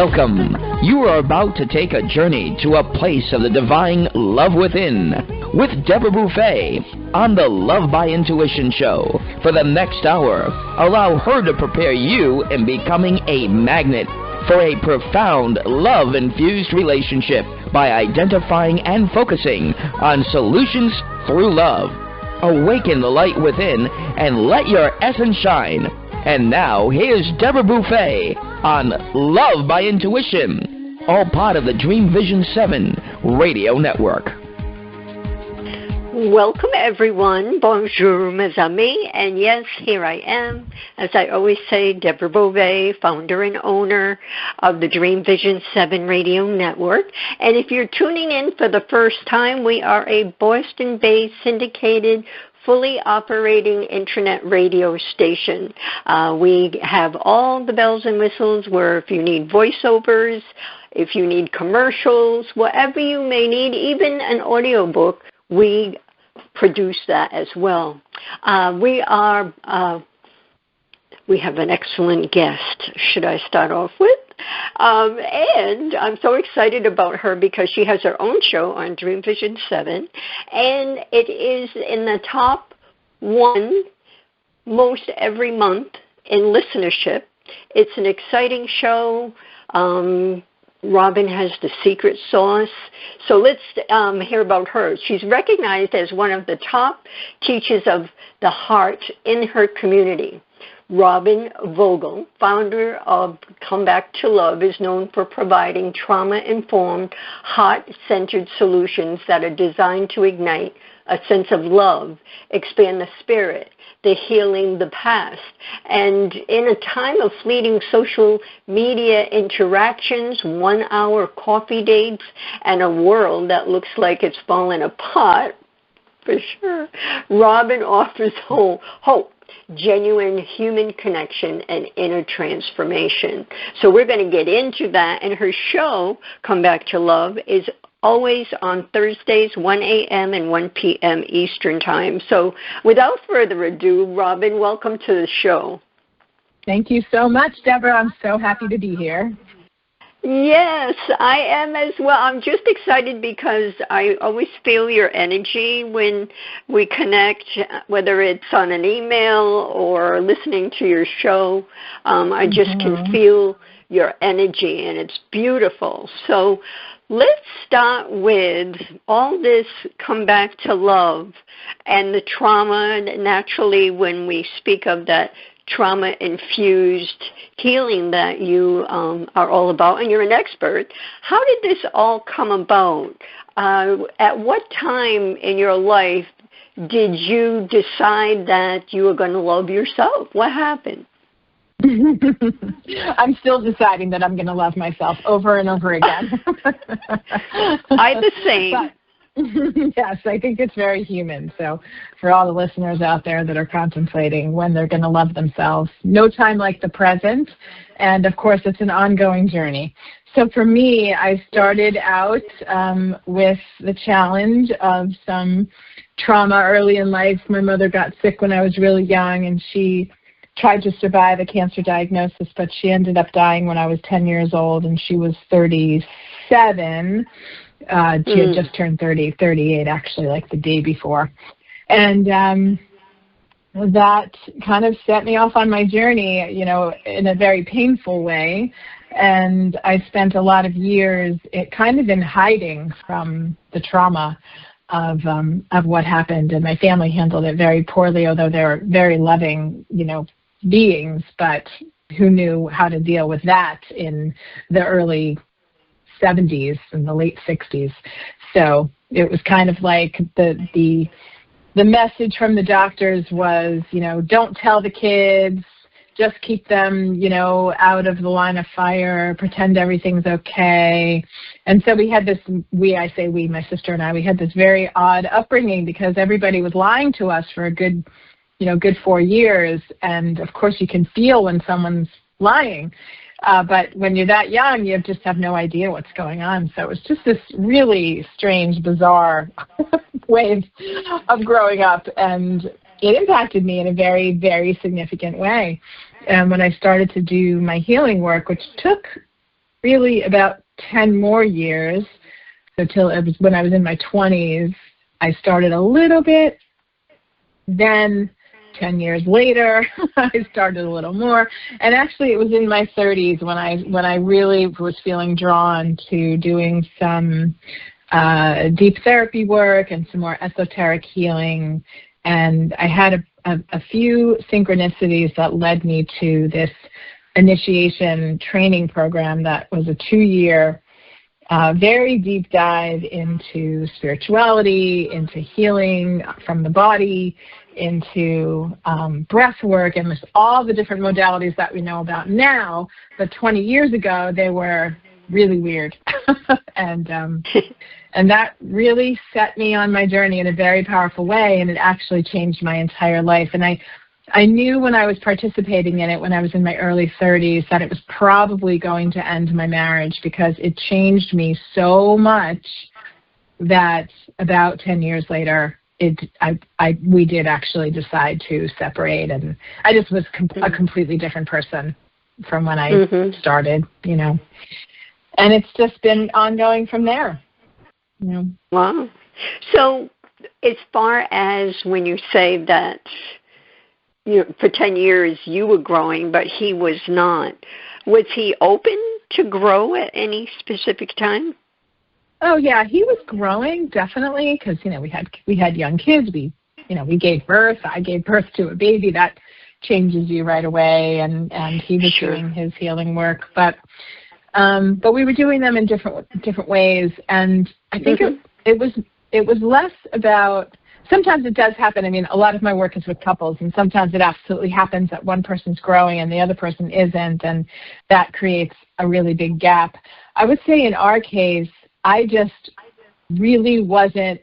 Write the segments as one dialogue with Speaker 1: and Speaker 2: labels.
Speaker 1: Welcome. You are about to take a journey to a place of the divine love within with Deborah Beauvais on the Love by Intuition show. For the next hour, allow her to prepare you in becoming a magnet for a profound love-infused relationship by identifying and focusing on solutions through love. Awaken the light within and let your essence shine. And now, here's Deborah Beauvais on Love by Intuition, all part of the Dreamvisions 7 radio network.
Speaker 2: Welcome, everyone. Bonjour, mes amis. And yes, here I am. As I always say, Deborah Beauvais, founder and owner of the Dreamvisions 7 radio network. And if you're tuning in for the first time, we are a Boston-based syndicated fully operating internet radio station. We have all the bells and whistles where if you need voiceovers, if you need commercials, whatever you may need, even an audiobook, we produce that as well. We have an excellent guest, should I start off with? And I'm so excited about her because she has her own show on Dreamvision 7, and it is in the top one most every month in listenership. It's an exciting show. Robyn has the secret sauce. So let's hear about her. She's recognized as one of the top teachers of the heart in her community. Robyn Vogel, founder of Come Back to Love, is known for providing trauma-informed, heart-centered solutions that are designed to ignite a sense of love, expand the spirit, the healing the past. And in a time of fleeting social media interactions, 1-hour coffee dates, and a world that looks like it's falling apart, for sure, Robyn offers hope, genuine human connection, and inner transformation. So we're going to get into that. And her show, Come Back to Love, is always on Thursdays, 1 a.m. and 1 p.m. Eastern Time. So without further ado, Robyn, welcome to the show.
Speaker 3: Thank you so much, Deborah. I'm so happy to be here.
Speaker 2: Yes, I am as well. I'm just excited because I always feel your energy when we connect, whether it's on an email or listening to your show. I just can feel your energy, and it's beautiful. So let's start with all this Come Back to Love and the trauma. Naturally, when we speak of that trauma-infused healing that you are all about, and you're an expert. How did this all come about? At what time in your life did you decide that you were going to love yourself? What happened?
Speaker 3: I'm still deciding that I'm going to love myself over and over again.
Speaker 2: I the same.
Speaker 3: But, yes, I think it's very human. So for all the listeners out there that are contemplating when they're going to love themselves, no time like the present. And, of course, it's an ongoing journey. So for me, I started out with the challenge of some trauma early in life. My mother got sick when I was really young, and she tried to survive a cancer diagnosis, but she ended up dying when I was 10 years old, and she was 37. She had just turned 38 actually, like the day before. And that kind of set me off on my journey, you know, in a very painful way. And I spent a lot of years kind of in hiding from the trauma of what happened. And my family handled it very poorly, although they were very loving, you know, beings, but who knew how to deal with that in the early 70s and the late 60s. So it was kind of like the message from the doctors was, you know, don't tell the kids, just keep them, you know, out of the line of fire, pretend everything's okay. And so we had this, I say we, my sister and I, we had this very odd upbringing because everybody was lying to us for a good 4 years. And of course you can feel when someone's lying. But when you're that young, you just have no idea what's going on. So it was just this really strange, bizarre way of growing up. And it impacted me in a very, very significant way. And when I started to do my healing work, which took really about 10 more years. So till it was when I was in my 20s, I started a little bit. Then 10 years later, I started a little more. And actually, it was in my 30s when I really was feeling drawn to doing some deep therapy work and some more esoteric healing. And I had a few synchronicities that led me to this initiation training program that was a 2-year, very deep dive into spirituality, into healing from the body, into breath work, and all the different modalities that we know about now. But 20 years ago, they were really weird. And that really set me on my journey in a very powerful way, and it actually changed my entire life. And I knew when I was participating in it, when I was in my early 30s, that it was probably going to end my marriage, because it changed me so much that about 10 years later, we did actually decide to separate, and I just was a completely different person from when I started, you know. And it's just been ongoing from there. You know.
Speaker 2: Wow. So as far as when you say that, you know, for 10 years you were growing, but he was not, was he open to grow at any specific time?
Speaker 3: Oh yeah, he was growing, definitely, because, you know, we had young kids. We gave birth. I gave birth to a baby. That changes you right away, and he was doing his healing work, but we were doing them in different ways, and I think it was less about. Sometimes it does happen. I mean, a lot of my work is with couples, and sometimes it absolutely happens that one person's growing and the other person isn't, and that creates a really big gap. I would say in our case, I just really wasn't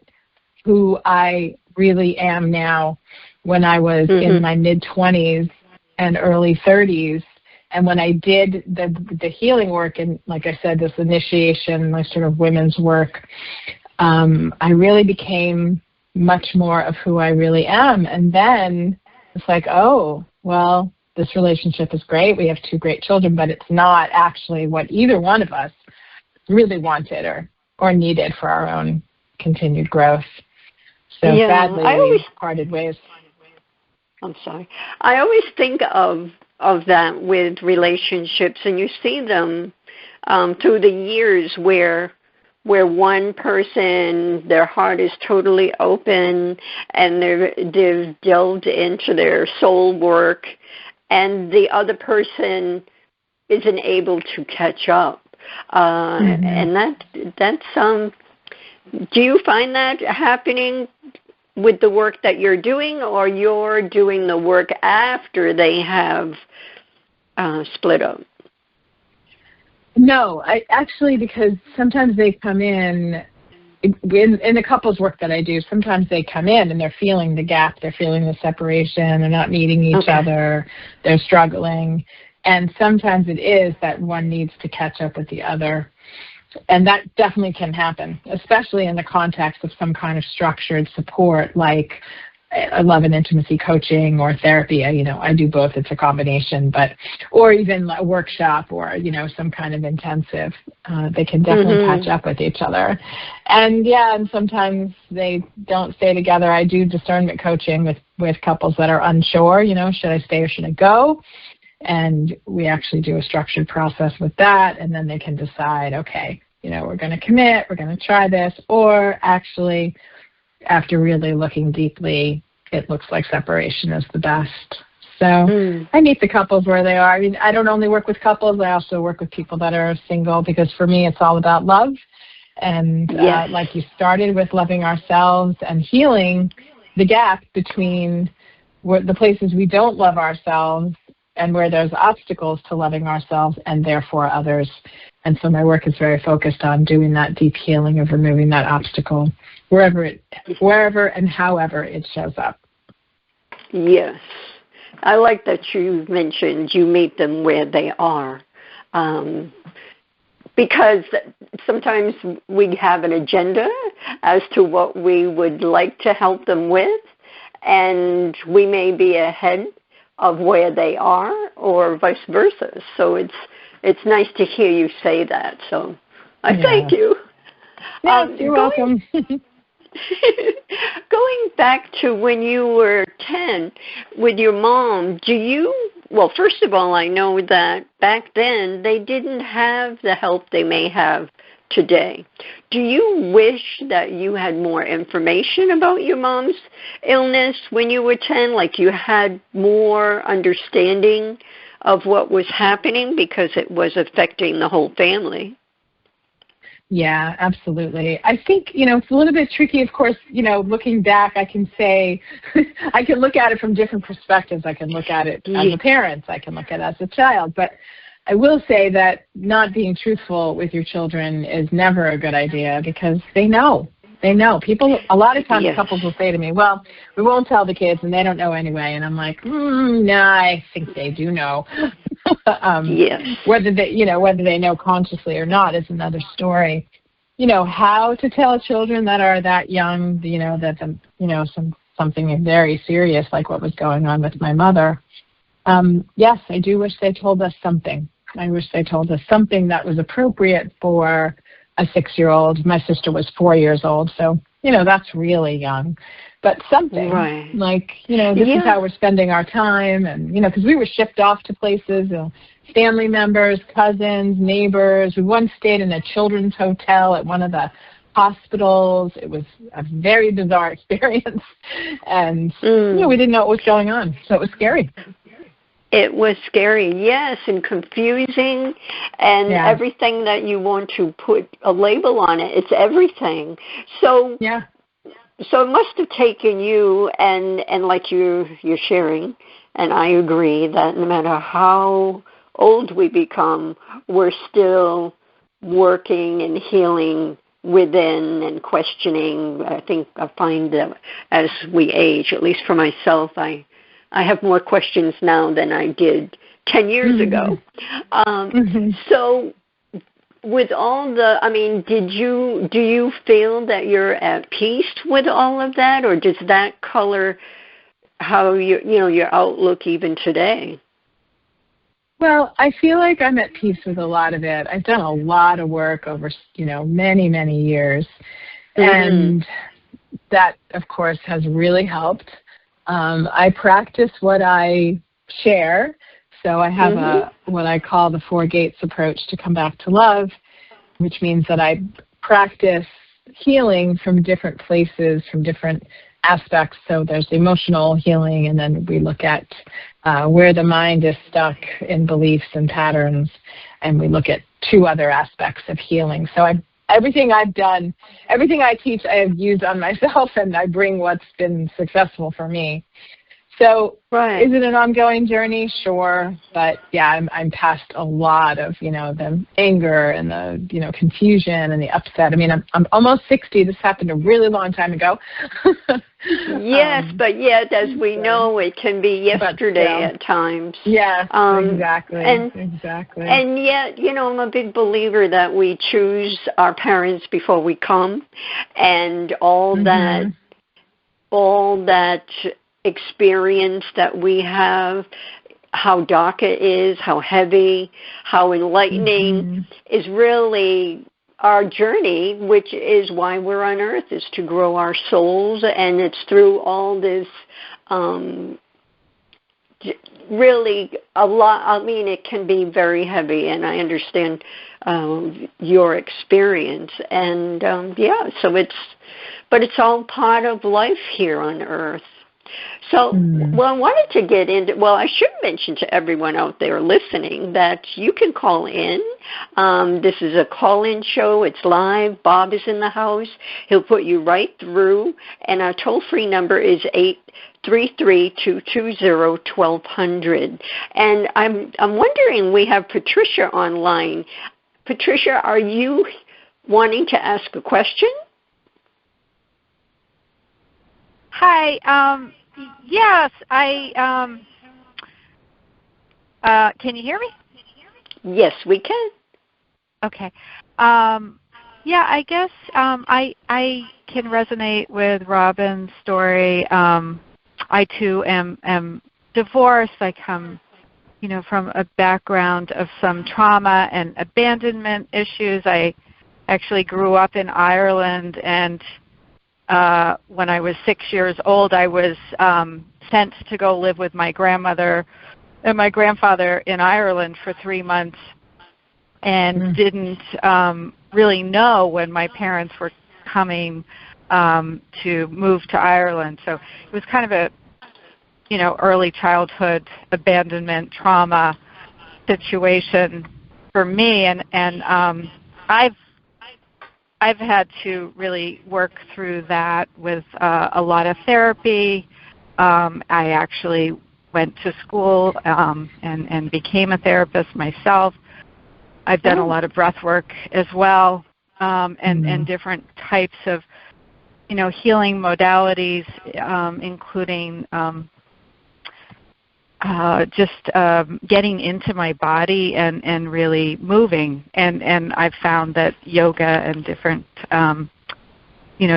Speaker 3: who I really am now when I was in my mid-20s and early 30s. And when I did the healing work, and like I said, this initiation, my sort of women's work, I really became much more of who I really am. And then it's like, oh, well, this relationship is great. We have 2 great children, but it's not actually what either one of us really wanted or needed for our own continued growth. So sadly, we parted ways.
Speaker 2: I'm sorry. I always think of that with relationships, and you see them through the years where one person, their heart is totally open and they've delved into their soul work, and the other person isn't able to catch up. And that's do you find that happening with the work that you're doing, or you're doing the work after they have split up?
Speaker 3: No, I actually, because sometimes they come in the couples work that I do, sometimes they come in and they're feeling the gap, they're feeling the separation, they're not meeting each other, they're struggling, and sometimes it is that one needs to catch up with the other. And that definitely can happen, especially in the context of some kind of structured support like love and intimacy coaching or therapy. You know, I do both. It's a combination, or even a workshop or, you know, some kind of intensive. They can definitely catch up with each other. And and sometimes they don't stay together. I do discernment coaching with couples that are unsure, you know, should I stay or should I go? And we actually do a structured process with that, and then they can decide, okay, you know, we're going to commit, we're going to try this, or actually, after really looking deeply, it looks like separation is the best. So I meet the couples where they are. I mean, I don't only work with couples, I also work with people that are single, because for me it's all about love. And like you started with loving ourselves and healing the gap between the places we don't love ourselves and where there's obstacles to loving ourselves and therefore others. And so my work is very focused on doing that deep healing of removing that obstacle wherever and however it shows up.
Speaker 2: Yes. I like that you mentioned you meet them where they are. Because sometimes we have an agenda as to what we would like to help them with, and we may be ahead of where they are, or vice versa. So it's it's nice to hear you say that. So I thank you.
Speaker 3: Yes, you're welcome.
Speaker 2: Going back to when you were 10 with your mom, well, first of all, I know that back then they didn't have the help they may have today. Do you wish that you had more information about your mom's illness when you were 10, like you had more understanding of what was happening because it was affecting the whole family?
Speaker 3: Yeah, absolutely. I think, it's a little bit tricky, of course, looking back, I can say, I can look at it from different perspectives. I can look at it as a parent. I can look at it as a child. But I will say that not being truthful with your children is never a good idea because they know. They know. People, a lot of times couples will say to me, well, we won't tell the kids and they don't know anyway. And I'm like, no, I think they do know. Whether they know consciously or not is another story. How to tell children that are that young, something very serious like what was going on with my mother. Yes, I do wish they told us something. I wish they told us something that was appropriate for a 6-year-old. My sister was 4 years old, so, that's really young. But something like, this is how we're spending our time. And, because we were shipped off to places, family members, cousins, neighbors. We once stayed in a children's hotel at one of the hospitals. It was a very bizarre experience. And, we didn't know what was going on. So it was scary.
Speaker 2: It was scary, yes, and confusing, and everything that you want to put a label on it. It's everything. So, so it must have taken you, and like you're sharing, and I agree that no matter how old we become, we're still working and healing within and questioning. I find that as we age, at least for myself, I have more questions now than I did 10 years ago. So with all do you feel that you're at peace with all of that, or does that color how your outlook even today?
Speaker 3: Well, I feel like I'm at peace with a lot of it. I've done a lot of work over, many, many years. And that, of course, has really helped. I practice what I share. So I have what I call the 4 gates approach to come back to love, which means that I practice healing from different places, from different aspects. So there's emotional healing, and then we look at where the mind is stuck in beliefs and patterns, and we look at 2 other aspects of healing. So everything I've done, everything I teach, I have used on myself, and I bring what's been successful for me. So is it an ongoing journey? Sure. But, yeah, I'm past a lot of, the anger and the, confusion and the upset. I mean, I'm almost 60. This happened a really long time ago.
Speaker 2: Yes, but yet, as we know, it can be yesterday at times.
Speaker 3: Yeah, exactly.
Speaker 2: Exactly. And yet, I'm a big believer that we choose our parents before we come, and all that experience that we have, how dark it is, how heavy, how enlightening is really our journey, which is why we're on earth, is to grow our souls. And it's through all this really a lot. I mean, it can be very heavy, and I understand your experience. And so it's all part of life here on earth. So, I wanted to get into, I should mention to everyone out there listening that you can call in. This is a call-in show. It's live. Bob is in the house. He'll put you right through. And our toll-free number is 833-220-1200. And I'm wondering, we have Patricia online. Patricia, are you wanting to ask a question?
Speaker 4: Hi. Yes, I can you hear me?
Speaker 2: Yes, we can.
Speaker 4: Okay. I guess I can resonate with Robyn's story. I too am divorced. I come from a background of some trauma and abandonment issues. I actually grew up in Ireland, and when I was 6 years old, I was sent to go live with my grandmother and my grandfather in Ireland for 3 months, and didn't really know when my parents were coming to move to Ireland. So it was kind of a early childhood abandonment trauma situation for me, and I've had to really work through that with a lot of therapy. I actually went to school and became a therapist myself. I've done a lot of breath work as well, and different types of healing modalities, including just getting into my body and really moving. And I've found that yoga and different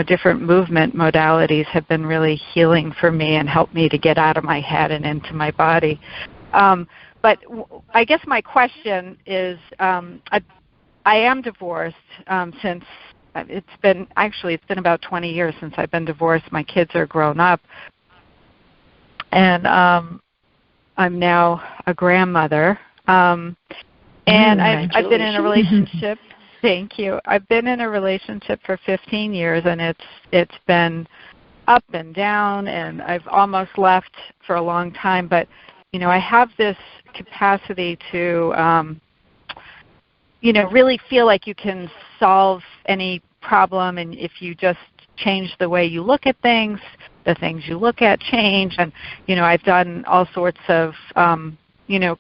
Speaker 4: different movement modalities have been really healing for me and helped me to get out of my head and into my body. But I guess my question is, I am divorced since it's been about 20 years since I've been divorced. My kids are grown up, and I'm now a grandmother. And I've been in a relationship. Thank you. I've been in a relationship for 15 years, and it's been up and down, and I've almost left for a long time. But I have this capacity to really feel like you can solve any problem, and if you just change the way you look at things, the things you look at change. And I've done all sorts of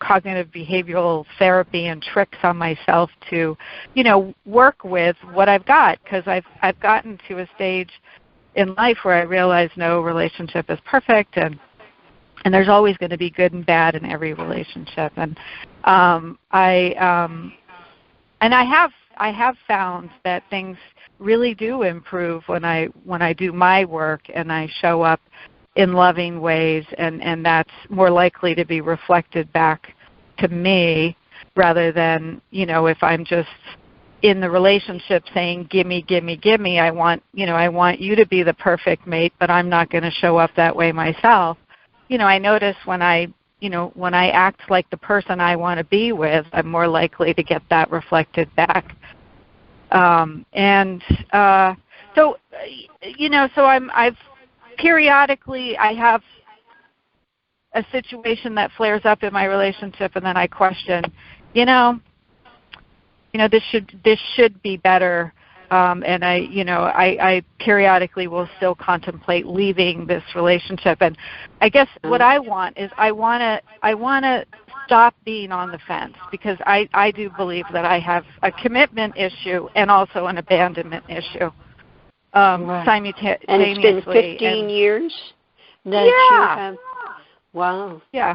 Speaker 4: cognitive behavioral therapy and tricks on myself to work with what I've got, because I've gotten to a stage in life where I realize no relationship is perfect, and there's always going to be good and bad in every relationship. And I have found that things really do improve when I do my work and I show up in loving ways, and that's more likely to be reflected back to me rather than if I'm just in the relationship saying gimme, gimme, gimme. I want you to be the perfect mate, but I'm not going to show up that way myself. I notice when I act like the person I want to be with, I'm more likely to get that reflected back. So I've periodically I have a situation that flares up in my relationship, and then I question, this should be better. And I periodically will still contemplate leaving this relationship. And I guess what I want is I want to stop being on the fence, because I do believe that I have a commitment issue and also an abandonment issue simultaneously.
Speaker 2: And it's been 15 years that you have. Wow.
Speaker 4: Yeah.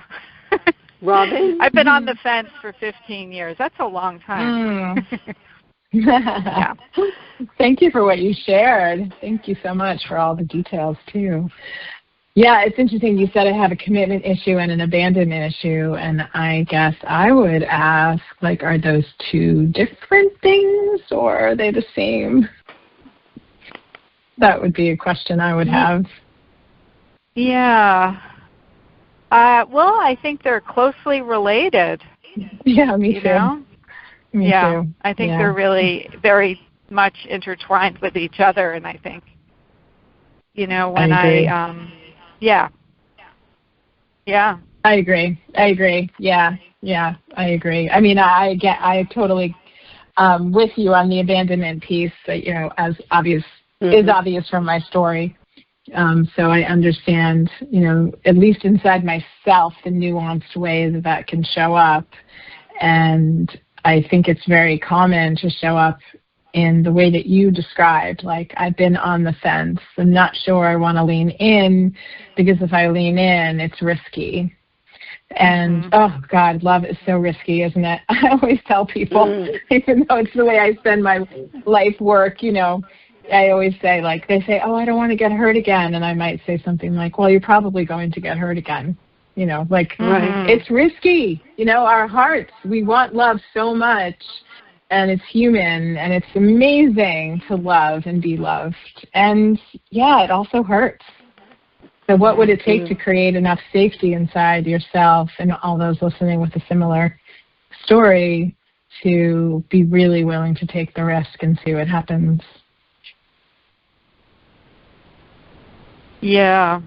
Speaker 2: Robyn?
Speaker 4: I've been on the fence for 15 years. That's a long time.
Speaker 3: Yeah. Thank you for what you shared. Thank you so much for all the details, too. Yeah, it's interesting. You said I have a commitment issue and an abandonment issue, and I guess I would ask, are those two different things, or are they the same? That would be a question I would have.
Speaker 4: Yeah. Well, I think they're closely related.
Speaker 3: Yeah, me too. Me too.
Speaker 4: I think they're really very much intertwined with each other, and I think, when yeah.
Speaker 3: I agree. Yeah, I agree. I mean, I totally with you on the abandonment piece, as obvious is obvious from my story. So I understand, at least inside myself, the nuanced ways that can show up. And I think it's very common to show up in the way that you described. I've been on the fence. I'm not sure I want to lean in, because if I lean in, it's risky. And, oh, God, love is so risky, isn't it? I always tell people, even though it's the way I spend my life work, I always say, they say, oh, I don't want to get hurt again. And I might say something like, well, you're probably going to get hurt again. Like it's risky. Our hearts, we want love so much, and it's human, and it's amazing to love and be loved. And yeah, it also hurts. So what would it take to create enough safety inside yourself and all those listening with a similar story to be really willing to take the risk and see what happens?
Speaker 4: Yeah,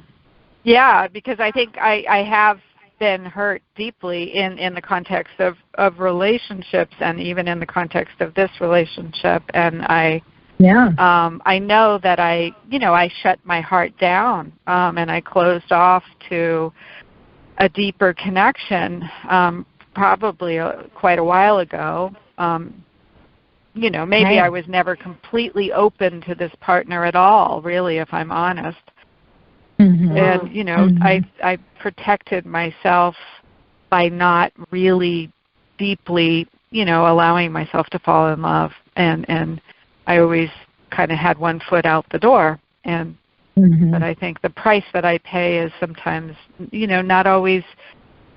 Speaker 4: because I think I have been hurt deeply in the context of relationships, and even in the context of this relationship. And I know that I shut my heart down, and I closed off to a deeper connection, probably quite a while ago. Maybe I was never completely open to this partner at all, really, if I'm honest. And, I protected myself by not really deeply, allowing myself to fall in love. And I always kind of had one foot out the door. And but I think the price that I pay is sometimes, not always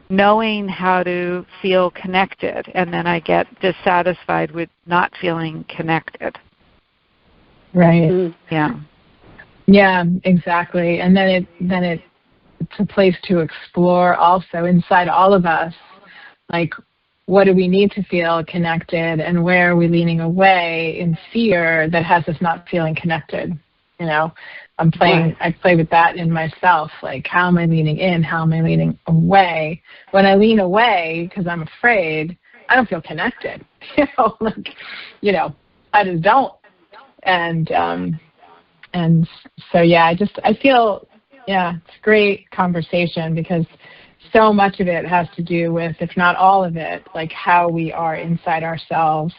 Speaker 4: knowing how to feel connected. And then I get dissatisfied with not feeling connected.
Speaker 3: Right.
Speaker 4: Yeah.
Speaker 3: Yeah, exactly. And then it's a place to explore also inside all of us, like, what do we need to feel connected, and where are we leaning away in fear that has us not feeling connected? I play with that in myself, like, how am I leaning in? How am I leaning away? When I lean away because I'm afraid, I don't feel connected. I just don't. And so, I feel, it's a great conversation, because so much of it has to do with, if not all of it, like how we are inside ourselves,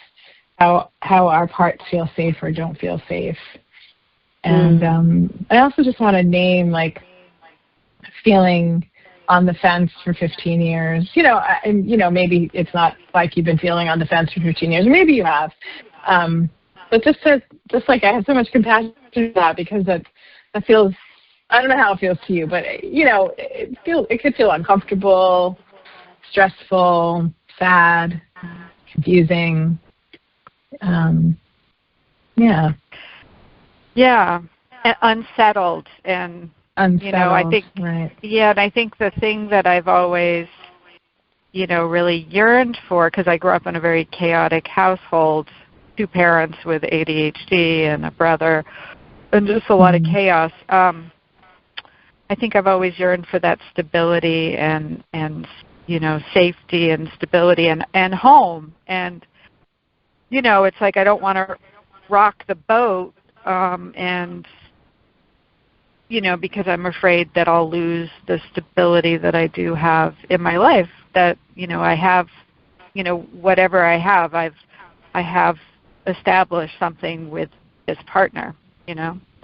Speaker 3: how our parts feel safe or don't feel safe. And I also just want to name, like, feeling on the fence for 15 years. Maybe it's not like you've been feeling on the fence for 15 years, or maybe you have. But just like I have so much compassion for that, because that feels, I don't know how it feels to you, but it could feel uncomfortable, stressful, sad, confusing.
Speaker 4: Yeah, unsettled, and I think and I think the thing that I've always really yearned for, because I grew up in a very chaotic household, 2 parents with ADHD and a brother, and just a lot of chaos. I think I've always yearned for that stability and safety and stability and home. And, it's like I don't want to rock the boat, because I'm afraid that I'll lose the stability that I do have in my life, that, I have, whatever I have, I have established something with this partner,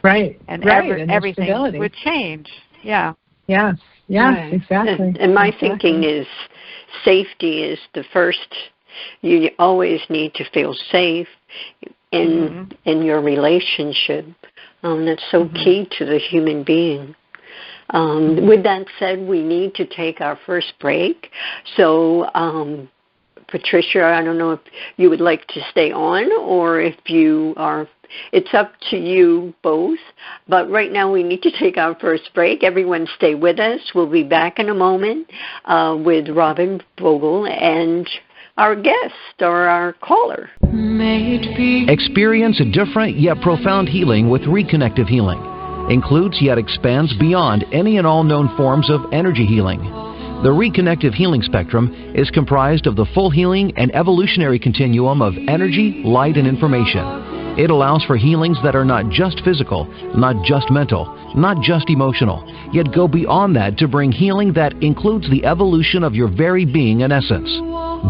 Speaker 3: Right.
Speaker 4: And
Speaker 3: and
Speaker 4: everything
Speaker 3: stability
Speaker 4: would change. Yeah.
Speaker 3: Yes.
Speaker 2: Right.
Speaker 3: Exactly.
Speaker 2: And my thinking is safety is the first. You always need to feel safe in your relationship. That's so key to the human being. With that said, we need to take our first break. So, Patricia, I don't know if you would like to stay on, or if you are, it's up to you both. But right now we need to take our first break. Everyone stay with us. We'll be back in a moment with Robyn Vogel and our guest, or our caller.
Speaker 1: Experience a different yet profound healing with Reconnective Healing. Includes yet expands beyond any and all known forms of energy healing. The Reconnective Healing spectrum is comprised of the full healing and evolutionary continuum of energy, light, and information. It allows for healings that are not just physical, not just mental, not just emotional, yet go beyond that to bring healing that includes the evolution of your very being and essence.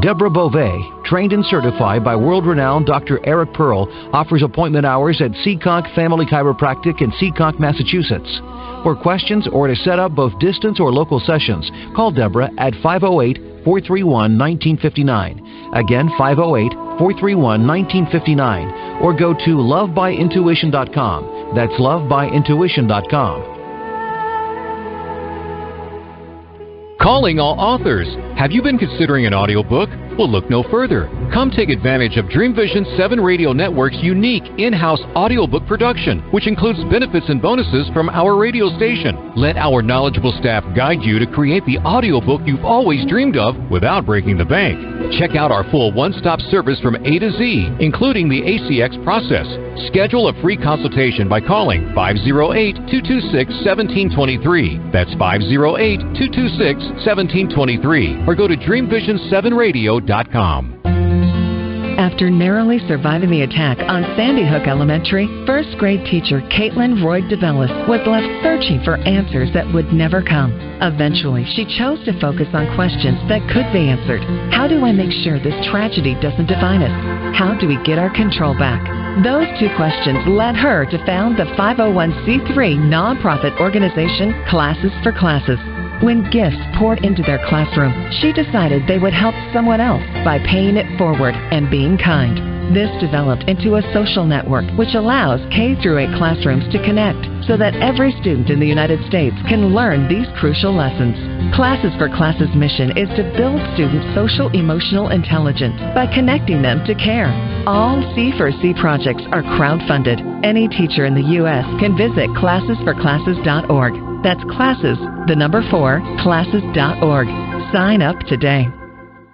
Speaker 1: Deborah Beauvais, trained and certified by world-renowned Dr. Eric Pearl, offers appointment hours at Seekonk Family Chiropractic in Seekonk, Massachusetts. For questions or to set up both distance or local sessions, call Deborah at 508-431-1959. Again, 508-431-1959. Or go to lovebyintuition.com. That's lovebyintuition.com.
Speaker 5: Calling all authors. Have you been considering an audiobook? Well, look no further. Come take advantage of Dreamvisions 7 Radio Network's unique in-house audiobook production, which includes benefits and bonuses from our radio station. Let our knowledgeable staff guide you to create the audiobook you've always dreamed of without breaking the bank. Check out our full one-stop service from A to Z, including the ACX process. Schedule a free consultation by calling 508-226-1723. That's 508-226-1723. Or go to dreamvision7radio.com.
Speaker 6: After narrowly surviving the attack on Sandy Hook Elementary, first-grade teacher Caitlin Royd DeBellis was left searching for answers that would never come. Eventually, she chose to focus on questions that could be answered. How do I make sure this tragedy doesn't define us? How do we get our control back? Those two questions led her to found the 501c3 nonprofit organization Classes for Classes. When gifts poured into their classroom, she decided they would help someone else by paying it forward and being kind. This developed into a social network which allows K-8 classrooms to connect so that every student in the United States can learn these crucial lessons. Classes for Classes' mission is to build students' social-emotional intelligence by connecting them to care. All C4C projects are crowd-funded. Any teacher in the U.S. can visit classesforclasses.org. That's classes, the number 4, classes.org. Sign up today.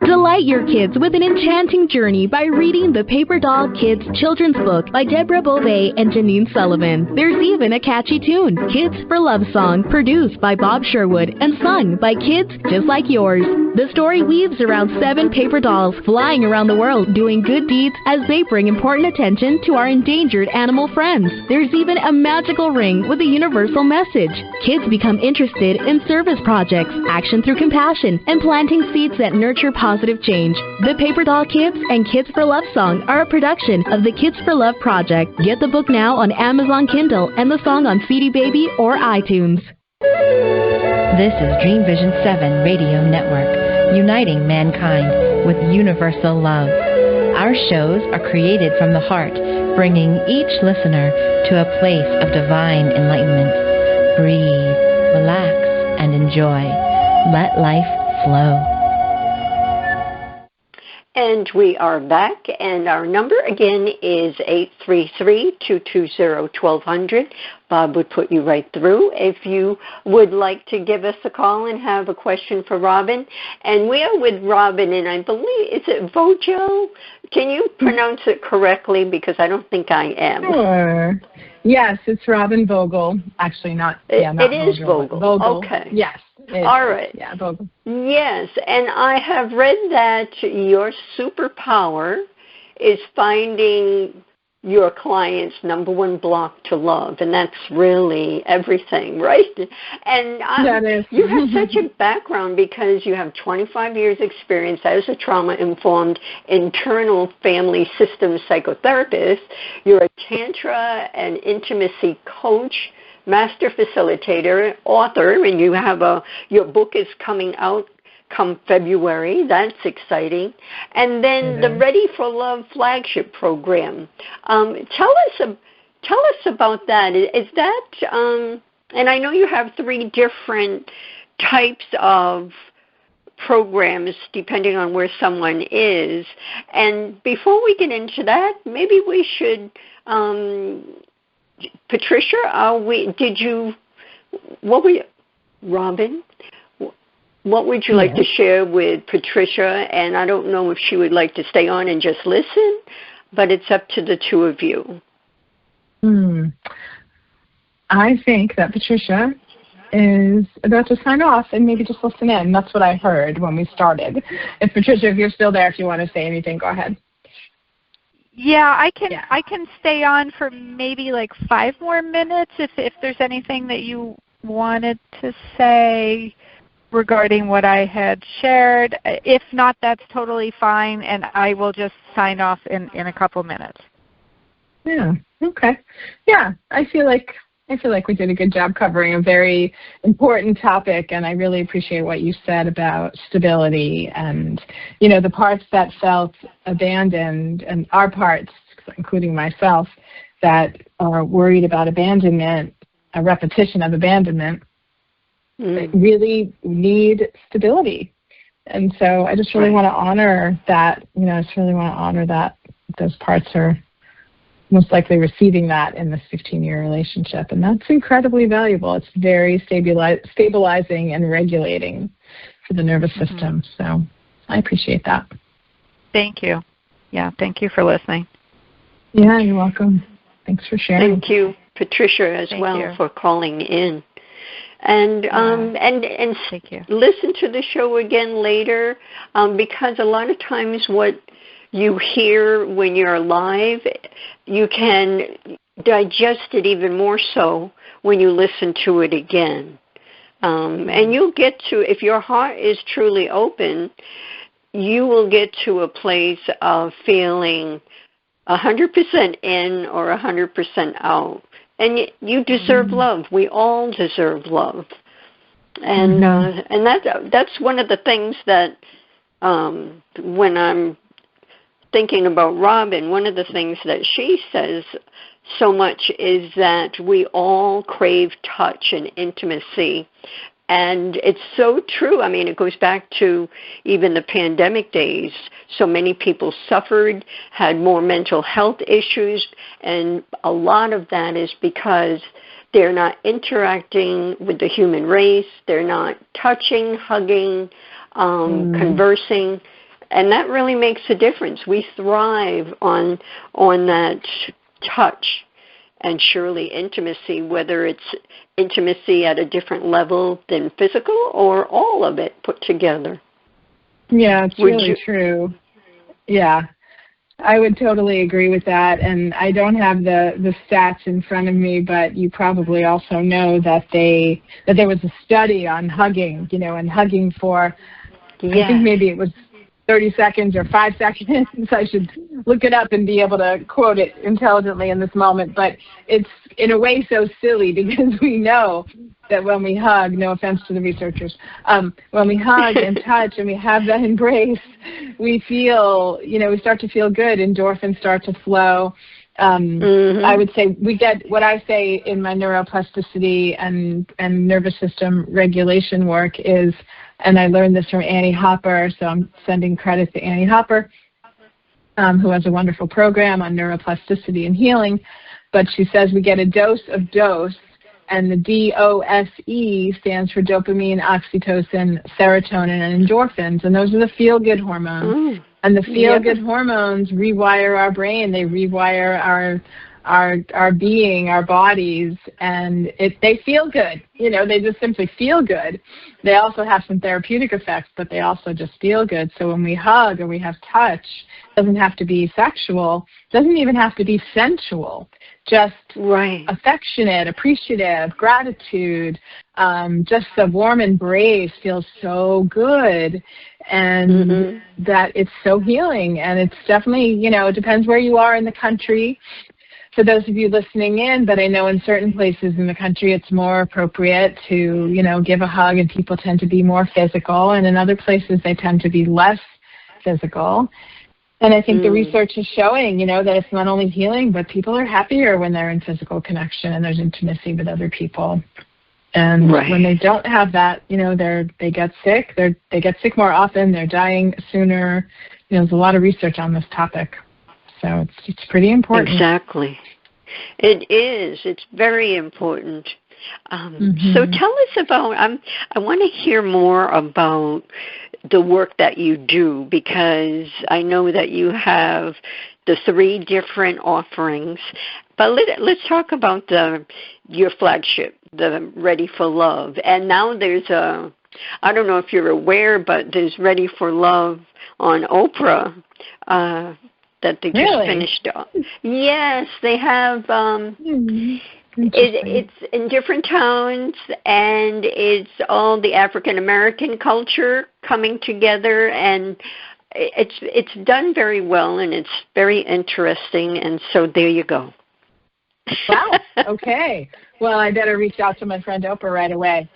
Speaker 7: Delight your kids with an enchanting journey by reading the Paper Doll Kids children's book by Deborah Beauvais and Janine Sullivan. There's even a catchy tune, Kids for Love Song, produced by Bob Sherwood and sung by kids just like yours. The story weaves around 7 paper dolls flying around the world doing good deeds as they bring important attention to our endangered animal friends. There's even a magical ring with a universal message. Kids become interested in service projects, action through compassion, and planting seeds that nurture positive change. The Paper Doll Kids and Kids for Love Song are a production of the Kids for Love Project. Get the book now on Amazon Kindle and the song on CD Baby or iTunes.
Speaker 8: This is Dreamvision 7 Radio Network, uniting mankind with universal love. Our shows are created from the heart, bringing each listener to a place of divine enlightenment. Breathe, relax, and enjoy. Let life flow.
Speaker 2: And we are back, and our number again is 833-220-1200. Bob would put you right through if you would like to give us a call and have a question for Robyn. And we are with Robyn, and I believe, is it Vogel? Can you pronounce it correctly? Because I don't think I am.
Speaker 3: Sure. Yes, it's Robyn Vogel. Actually, not. Yeah, not
Speaker 2: it is Vogel.
Speaker 3: Vogel.
Speaker 2: Okay.
Speaker 3: Yes.
Speaker 2: All right.
Speaker 3: Yeah, Vogel.
Speaker 2: Yes, and I have read that your superpower is finding your client's number one block to love, and that's really everything, right? And
Speaker 3: that is.
Speaker 2: You have such a background because you have 25 years experience as a trauma-informed internal family systems psychotherapist. You're a Tantra and intimacy coach, master facilitator, author, and you have your book is coming out come February. That's exciting. And then the Ready for Love flagship program. Tell us about that. Is that and I know you have 3 different types of programs depending on where someone is. And before we get into that, maybe we should Patricia, Robyn, what would you like to share with Patricia? And I don't know if she would like to stay on and just listen, but it's up to the two of you.
Speaker 3: I think that Patricia is about to sign off and maybe just listen in. That's what I heard when we started. If Patricia, if you're still there, if you want to say anything, go ahead.
Speaker 4: Yeah, I can stay on for maybe like 5 more minutes if there's anything that you wanted to say regarding what I had shared. If not, that's totally fine, and I will just sign off in a couple minutes.
Speaker 3: Yeah. Okay. Yeah, I feel like we did a good job covering a very important topic, and I really appreciate what you said about stability and, the parts that felt abandoned and our parts, including myself, that are worried about abandonment, a repetition of abandonment. that really need stability. And so I just really want to honor that, I just really want to honor that those parts are most likely receiving that in this 15-year relationship. And that's incredibly valuable. It's very stabilizing and regulating for the nervous system. So I appreciate that.
Speaker 4: Thank you. Yeah, thank you for listening.
Speaker 3: Yeah, you're welcome. Thanks for sharing.
Speaker 2: Thank you, Patricia, as well, for calling in. And
Speaker 4: thank you.
Speaker 2: Listen to the show again later, because a lot of times what you hear when you're live, you can digest it even more so when you listen to it again. And you'll get to, if your heart is truly open, you will get to a place of feeling 100% in or 100% out. And you deserve love. We all deserve love. And that's one of the things that when I'm thinking about Robyn, one of the things that she says so much is that we all crave touch and intimacy. And it's so true. I mean, it goes back to even the pandemic days. So many people suffered, had more mental health issues, and a lot of that is because they're not interacting with the human race. They're not touching, hugging, conversing, and that really makes a difference. We thrive on that touch and surely intimacy, whether it's intimacy at a different level than physical or all of it put together.
Speaker 3: Yeah, it's really true. Yeah, I would totally agree with that. And I don't have the stats in front of me, but you probably also know that there was a study on hugging, and hugging for, I think maybe it was 30 seconds or 5 seconds. I should look it up and be able to quote it intelligently in this moment. But it's in a way so silly because we know that when we hug, no offense to the researchers, when we hug and touch and we have that embrace, we feel, we start to feel good. Endorphins start to flow. I would say we get what I say in my neuroplasticity and nervous system regulation work is, and I learned this from Annie Hopper, so I'm sending credit to Annie Hopper, who has a wonderful program on neuroplasticity and healing. But she says we get a dose of dose, and the DOSE stands for dopamine, oxytocin, serotonin, and endorphins, and those are the feel-good hormones. And the feel-good hormones rewire our brain. They rewire our being, our bodies, and they feel good. They just simply feel good. They also have some therapeutic effects, but they also just feel good. So when we hug or we have touch, it doesn't have to be sexual. It doesn't even have to be sensual. Just affectionate, appreciative, gratitude, just a warm embrace feels so good, and that it's so healing. And it's definitely, it depends where you are in the country. For those of you listening in, but I know in certain places in the country it's more appropriate to, give a hug, and people tend to be more physical, and in other places they tend to be less physical. And I think the research is showing, that it's not only healing, but people are happier when they're in physical connection and there's intimacy with other people. And when they don't have that, they get sick. They get sick more often. They're dying sooner. There's a lot of research on this topic. So it's pretty important.
Speaker 2: Exactly. It is. It's very important. So tell us about, I want to hear more about the work that you do, because I know that you have the 3 different offerings. But let's talk about your flagship, the Ready for Love. And now there's I don't know if you're aware, but there's Ready for Love on Oprah that they just finished up. Yes, they have. It's in different towns, and it's all the African American culture coming together, and it's done very well, and it's very interesting. And so there you go.
Speaker 3: Wow. Okay. Well, I better reach out to my friend Oprah right away.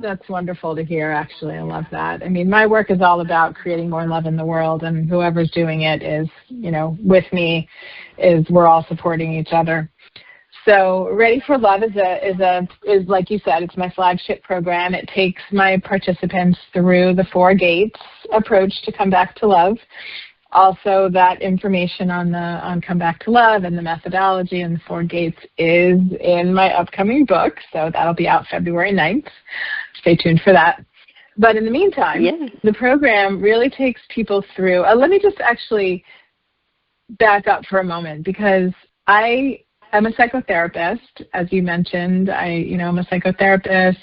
Speaker 3: That's wonderful to hear, actually. I love that. I mean, my work is all about creating more love in the world, and whoever's doing it is, with me, we're all supporting each other. So Ready for Love is like you said, it's my flagship program. It takes my participants through the 4 gates approach to come back to love. Also, that information on Come Back to Love and the methodology and the 4 gates is in my upcoming book, so that'll be out February 9th. Stay tuned for that. But in the meantime, the program really takes people through. Let me just actually back up for a moment, because I'm a psychotherapist, as you mentioned. I'm a psychotherapist.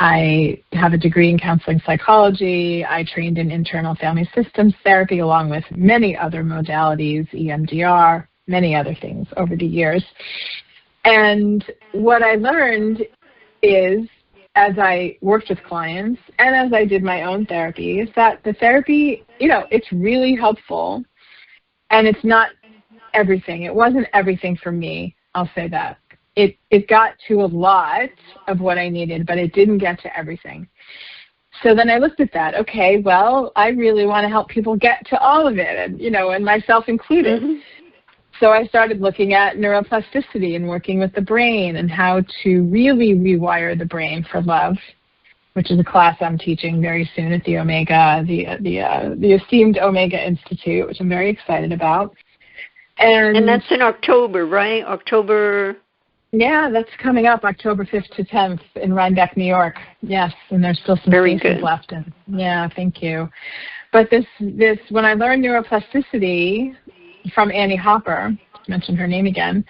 Speaker 3: I have a degree in counseling psychology. I trained in internal family systems therapy, along with many other modalities, EMDR, many other things over the years. And what I learned is, as I worked with clients and as I did my own therapy, is that the therapy, it's really helpful, and it's not everything. It wasn't everything for me, I'll say that. It got to a lot of what I needed, but it didn't get to everything. So then I looked at that. Okay, well, I really want to help people get to all of it, and myself included. Mm-hmm. So I started looking at neuroplasticity and working with the brain and how to really rewire the brain for love, which is a class I'm teaching very soon at the Omega, the esteemed Omega Institute, which I'm very excited about. And
Speaker 2: that's in October, right? October.
Speaker 3: Yeah, that's coming up October 5th to 10th in Rhinebeck, New York. Yes, and there's still some spaces left. Yeah, thank you. But this when I learned neuroplasticity from Annie Hopper, to mention her name again,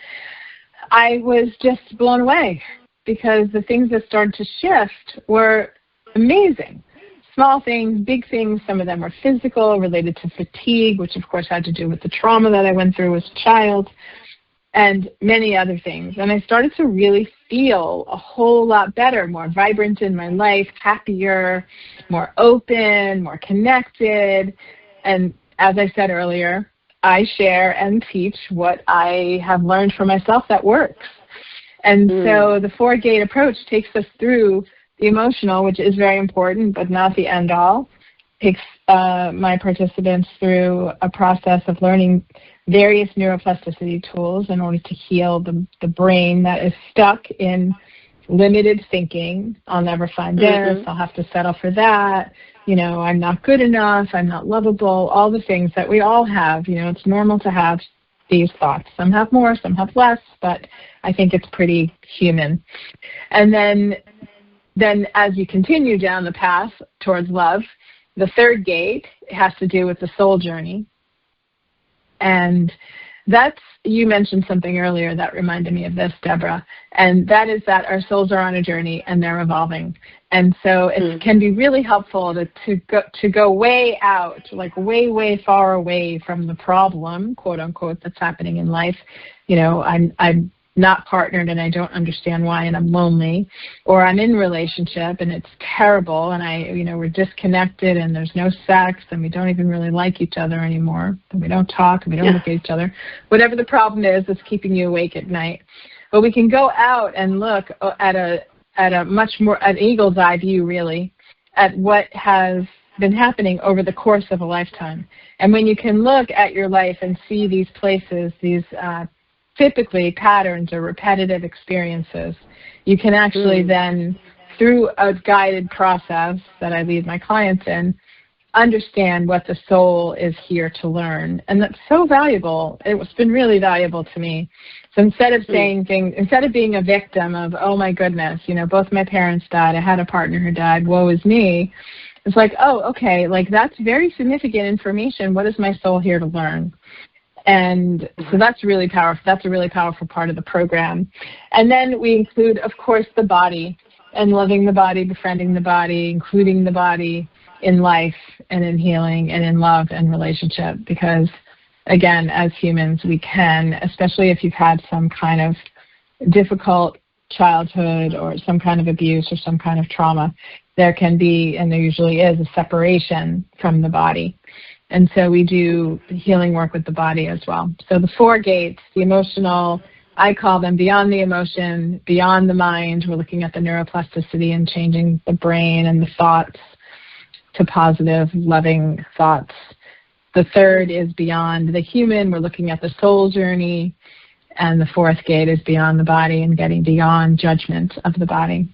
Speaker 3: I was just blown away, because the things that started to shift were amazing. Small things, big things. Some of them were physical, related to fatigue, which of course had to do with the trauma that I went through as a child, and many other things. And I started to really feel a whole lot better, more vibrant in my life, happier, more open, more connected. And as I said earlier, I share and teach what I have learned for myself that works. And so the 4-gate approach takes us through the emotional, which is very important, but not the end-all. Takes my participants through a process of learning various neuroplasticity tools in order to heal the brain that is stuck in limited thinking. I'll never find this. I'll have to settle for that. I'm not good enough. I'm not lovable. All the things that we all have. It's normal to have these thoughts. Some have more, some have less, but I think it's pretty human. And then as you continue down the path towards love, the 3rd gate has to do with the soul journey. And you mentioned something earlier that reminded me of this, Deborah, and that is that our souls are on a journey and they're evolving. And so it can be really helpful to go way out, like way, way far away from the problem, quote unquote, that's happening in life. I'm not partnered and I don't understand why, and I'm lonely, or I'm in relationship and it's terrible and we're disconnected and there's no sex and we don't even really like each other anymore, and we don't talk and we don't look at each other. Whatever the problem is that's keeping you awake at night. But we can go out and look at a much more, an eagle's eye view really, at what has been happening over the course of a lifetime. And when you can look at your life and see these places, these typically patterns or repetitive experiences, you can actually then, through a guided process that I lead my clients in, understand what the soul is here to learn. And that's so valuable. It's been really valuable to me. So instead of saying things, instead of being a victim of, oh my goodness, both my parents died, I had a partner who died, woe is me, it's like, oh, okay, like that's very significant information. What is my soul here to learn? And so that's really powerful. That's a really powerful part of the program. And then we include, of course, the body, and loving the body, befriending the body, including the body in life and in healing and in love and relationship. Because, again, as humans, we can, especially if you've had some kind of difficult childhood or some kind of abuse or some kind of trauma, there can be, and there usually is, a separation from the body. And so we do healing work with the body as well. So the 4 gates, the emotional, I call them beyond the emotion, beyond the mind. We're looking at the neuroplasticity and changing the brain and the thoughts to positive, loving thoughts. The 3rd is beyond the human. We're looking at the soul journey. And the fourth gate is beyond the body and getting beyond judgment of the body.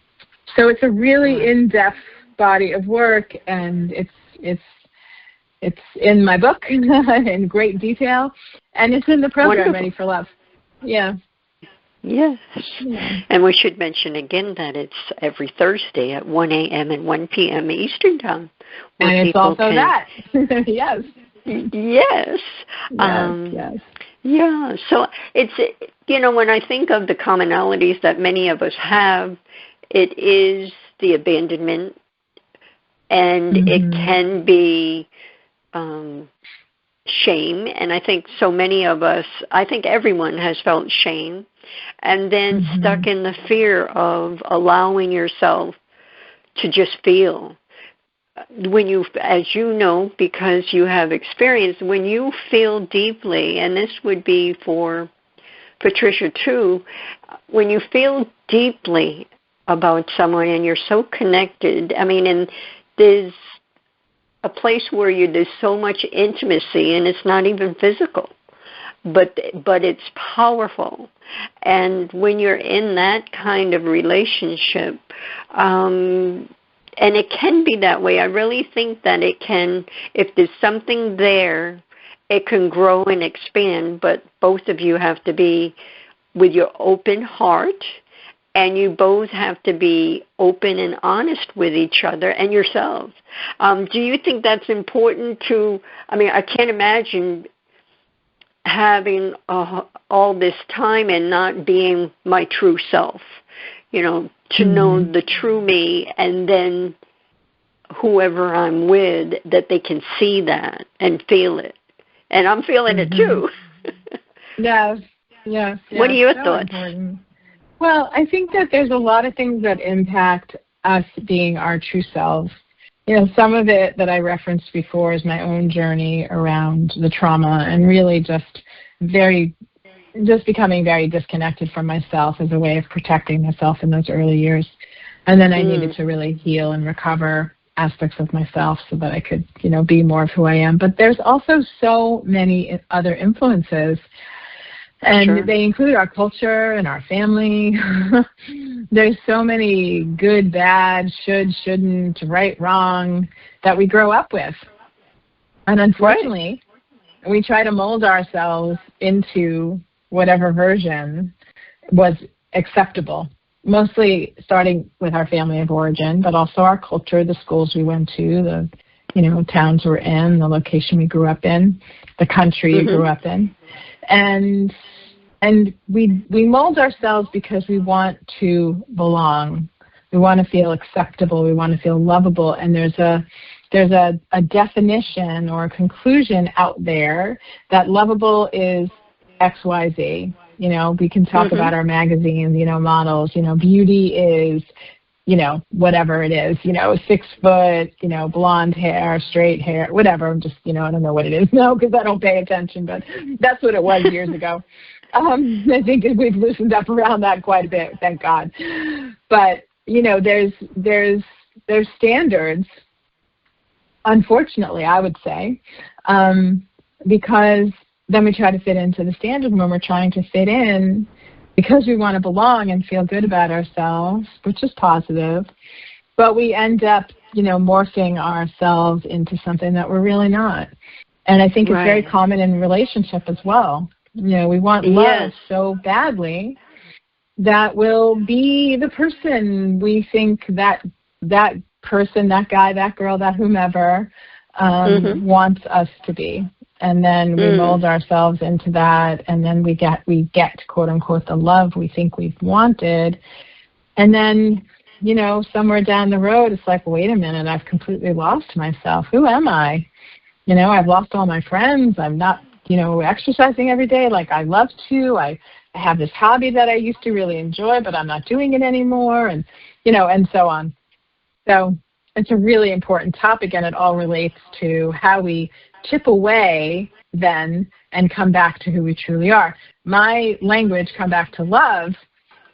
Speaker 3: So it's a really in-depth body of work, and it's in my book in great detail, and it's in the program, Ready for Love. Yeah.
Speaker 2: Yes. And we should mention again that it's every Thursday at 1 a.m. and 1 p.m. Eastern Time.
Speaker 3: And it's also that. Yes.
Speaker 2: Yes.
Speaker 3: Yes.
Speaker 2: Yeah. So it's, when I think of the commonalities that many of us have, it is the abandonment, and it can be shame. And I think so many of us, I think everyone has felt shame, and then stuck in the fear of allowing yourself to just feel. When you, as you know, because you have experience, when you feel deeply, and this would be for Patricia too, when you feel deeply about someone and you're so connected, and there's a place where there's so much intimacy, and it's not even physical, but it's powerful. And when you're in that kind of relationship, and it can be that way, I really think that it can, if there's something there, it can grow and expand, but both of you have to be with your open heart, and you both have to be open and honest with each other and yourselves. Do you think that's important to, I can't imagine having all this time and not being my true self, to know the true me, and then whoever I'm with, that they can see that and feel it. And I'm feeling it too.
Speaker 3: Yes.
Speaker 2: What are your thoughts?
Speaker 3: Important. Well, I think that there's a lot of things that impact us being our true selves. Some of it that I referenced before is my own journey around the trauma, and really just becoming very disconnected from myself as a way of protecting myself in those early years. And then I needed to really heal and recover aspects of myself so that I could, be more of who I am. But there's also so many other influences, and they include our culture and our family. There's so many good, bad, should, shouldn't, right, wrong that we grow up with. And unfortunately, we try to mold ourselves into whatever version was acceptable, mostly starting with our family of origin, but also our culture, the schools we went to, the towns we're in, the location we grew up in, the country you grew up in. And we mold ourselves because we want to belong. We want to feel acceptable. We want to feel lovable. And there's a definition or a conclusion out there that lovable is XYZ. We can talk about our magazines, models, beauty is, whatever it is, 6 foot, blonde hair, straight hair, whatever. I'm just, I don't know what it is now because I don't pay attention, but that's what it was years ago. I think we've loosened up around that quite a bit, thank God. But, there's standards, unfortunately, I would say, because then we try to fit into the standard when we're trying to fit in because we want to belong and feel good about ourselves, which is positive, but we end up, morphing ourselves into something that we're really not. And I think it's very common in relationship as well. We want love so badly that we'll be the person we think that person, that guy, that girl, that whomever wants us to be. And then we mold ourselves into that, and then we get quote unquote the love we think we've wanted. And then, somewhere down the road, it's like, wait a minute, I've completely lost myself. Who am I? I've lost all my friends. I'm not, exercising every day like I love to. I have this hobby that I used to really enjoy, but I'm not doing it anymore, and and so on. So it's a really important topic, and it all relates to how we chip away then and come back to who we truly are. My language, come back to love,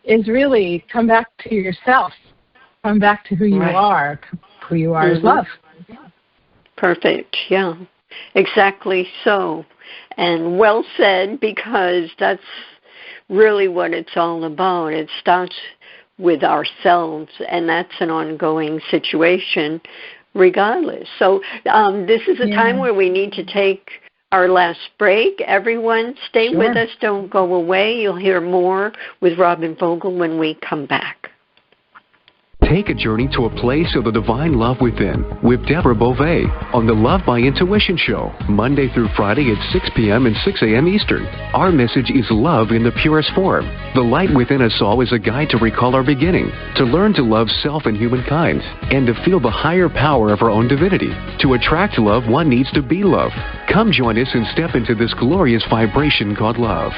Speaker 3: is really come back to yourself. Come back to who you are. Who you are is love.
Speaker 2: Perfect. Yeah, exactly so. And well said, because that's really what it's all about. It starts with ourselves, and that's an ongoing situation regardless. So this is a time where we need to take our last break. Everyone, stay with us. Don't go away. You'll hear more with Robyn Vogel when we come back.
Speaker 9: Take a journey to a place of the divine love within with Deborah Beauvais on the Love by Intuition Show, Monday through Friday at 6 p.m. and 6 a.m. Eastern. Our message is love in the purest form. The light within us all is a guide to recall our beginning, to learn to love self and humankind, and to feel the higher power of our own divinity. To attract love, one needs to be love. Come join us and step into this glorious vibration called love.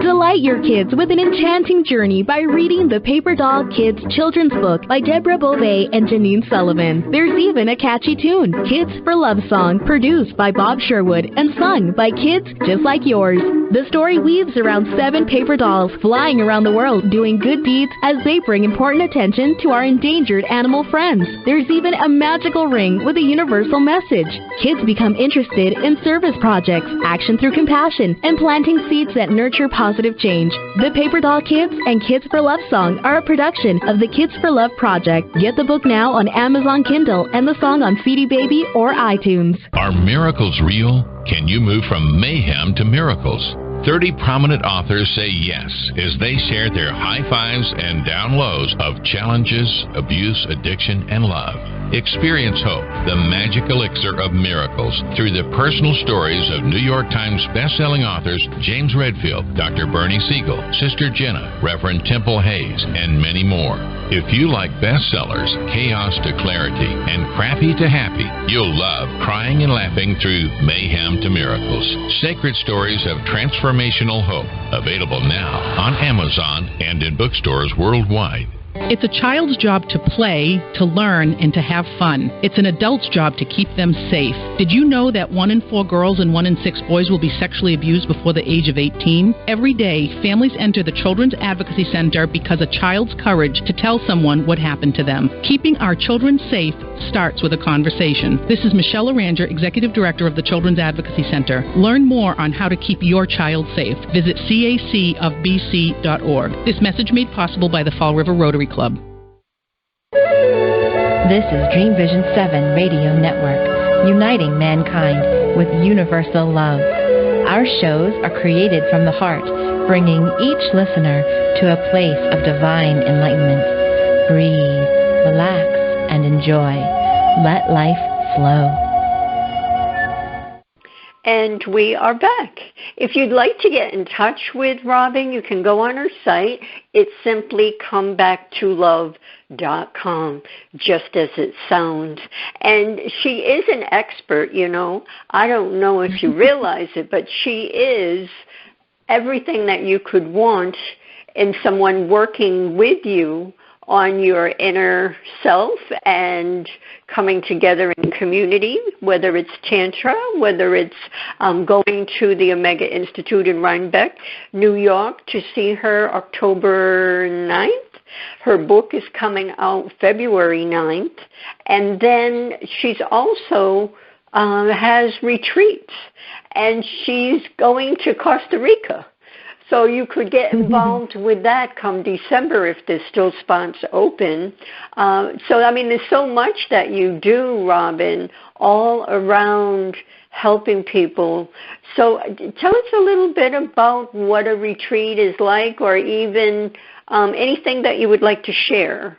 Speaker 7: Delight your kids with an enchanting journey by reading the Paper Doll Kids Children's Book by Deborah Beauvais and Janine Sullivan. There's even a catchy tune, Kids for Love Song, produced by Bob Sherwood and sung by kids just like yours. The story weaves around 7 paper dolls flying around the world doing good deeds as they bring important attention to our endangered animal friends. There's even a magical ring with a universal message. Kids become interested in service projects, action through compassion, and planting seeds that nurture positive change. The Paper Doll Kids and Kids for Love Song are a production of the Kids for Love Project. Get the book now on Amazon Kindle and the song on CD Baby or iTunes.
Speaker 10: Are miracles real? Can you move from mayhem to miracles? 30 prominent authors say yes as they share their high fives and down lows of challenges, abuse, addiction, and love. Experience hope, the magic elixir of miracles, through the personal stories of New York Times best-selling authors James Redfield, Dr. Bernie Siegel, Sister Jenna, Reverend Temple Hayes, and many more. If you like bestsellers, chaos to clarity, and crappy to happy, you'll love crying and laughing through mayhem to miracles. Sacred Stories of Transformational Hope, available now on Amazon and in bookstores worldwide.
Speaker 11: It's a child's job to play, to learn, and to have fun. It's an adult's job to keep them safe. Did you know that 1 in 4 girls and 1 in 6 boys will be sexually abused before the age of 18? Every day, families enter the Children's Advocacy Center because a child's courage to tell someone what happened to them. Keeping our children safe starts with a conversation. This is Michelle Aranger, Executive Director of the Children's Advocacy Center. Learn more on how to keep your child safe. Visit cacofbc.org. This message made possible by the Fall River Rotary Club.
Speaker 8: This is Dreamvisions 7 Radio Network, uniting mankind with universal love. Our shows are created from the heart, bringing each listener to a place of divine enlightenment. Breathe, relax, and enjoy. Let life flow.
Speaker 2: And we are back. If you'd like to get in touch with Robyn, you can go on her site. It's simply comebacktolove.com, just as it sounds. And she is an expert, you know. I don't know if you realize it, but she is everything that you could want in someone working with you on your inner self and coming together in community, whether it's Tantra, whether it's going to the Omega Institute in Rhinebeck, New York, to see her October 9th. Her book is coming out February 9th. And then she's also has retreats, and she's going to Costa Rica. So you could get involved with that come December if there's still spots open. So, I mean, there's so much that you do, Robyn, all around helping people. So tell us a little bit about what a retreat is like, or even anything that you would like to share.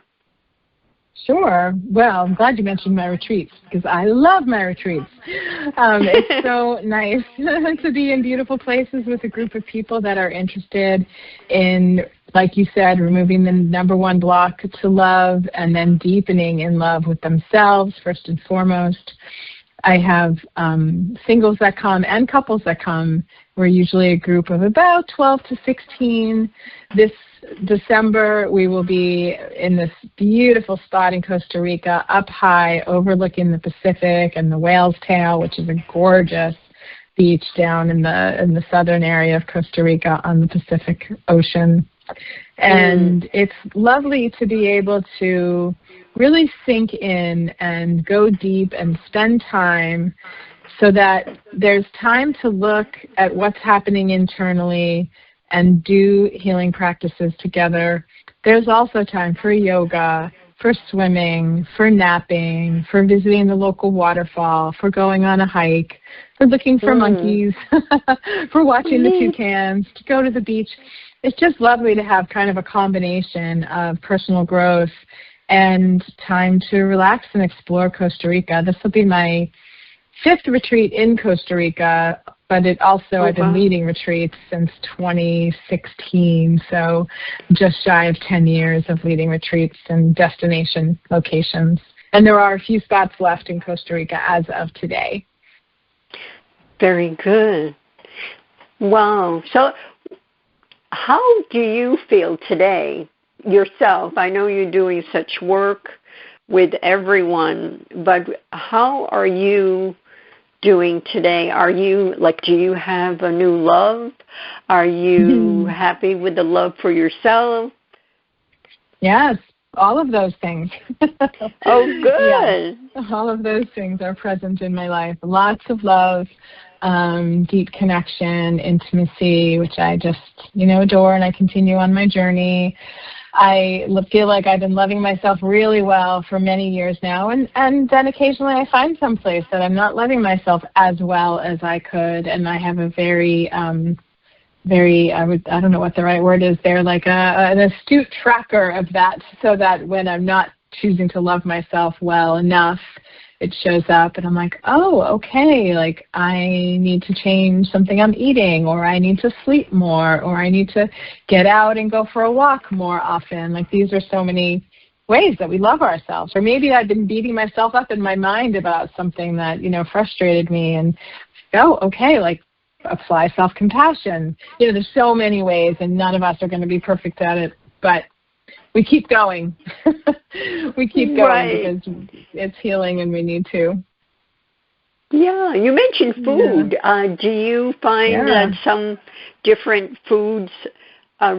Speaker 3: Sure. Well, I'm glad you mentioned my retreats because I love my retreats. It's so nice to be in beautiful places with a group of people that are interested in, like you said, removing the number one block to love and then deepening in love with themselves first and foremost. I have singles that come and couples that come. We're usually a group of about 12 to 16. This December, we will be in this beautiful spot in Costa Rica, up high, overlooking the Pacific and the Whale's Tail, which is a gorgeous beach down in the southern area of Costa Rica on the Pacific Ocean. And it's lovely to be able to really sink in and go deep and spend time so that there's time to look at what's happening internally and do healing practices together. There's also time for yoga, for swimming, for napping, for visiting the local waterfall, for going on a hike, for looking for monkeys, for watching the toucans, to go to the beach. It's just lovely to have kind of a combination of personal growth and time to relax and explore Costa Rica. This will be my 5th retreat in Costa Rica, but it also, I've been leading retreats since 2016, so just shy of 10 years of leading retreats in destination locations. And there are a few spots left in Costa Rica as of today.
Speaker 2: Very good. Wow. So how do you feel today yourself? I know you're doing such work with everyone, but how are you doing today? Are you, do you have a new love? Are you happy with the love for yourself?
Speaker 3: Yes, all of those things.
Speaker 2: Oh, good.
Speaker 3: Yeah, all of those things are present in my life. Lots of love, deep connection, intimacy, which I just, adore, and I continue on my journey. I feel like I've been loving myself really well for many years now, and then occasionally I find someplace that I'm not loving myself as well as I could, and I have a very, I don't know what the right word is there, like an astute tracker of that, so that when I'm not choosing to love myself well enough, it shows up, and I'm like, oh, okay, I need to change something I'm eating, or I need to sleep more, or I need to get out and go for a walk more often. These are so many ways that we love ourselves. Or maybe I've been beating myself up in my mind about something that, frustrated me, and oh, okay, apply self-compassion. There's so many ways, and none of us are going to be perfect at it, but we keep going. We keep going because it's healing and we need to.
Speaker 2: Yeah, you mentioned food. Yeah. Do you find that some different foods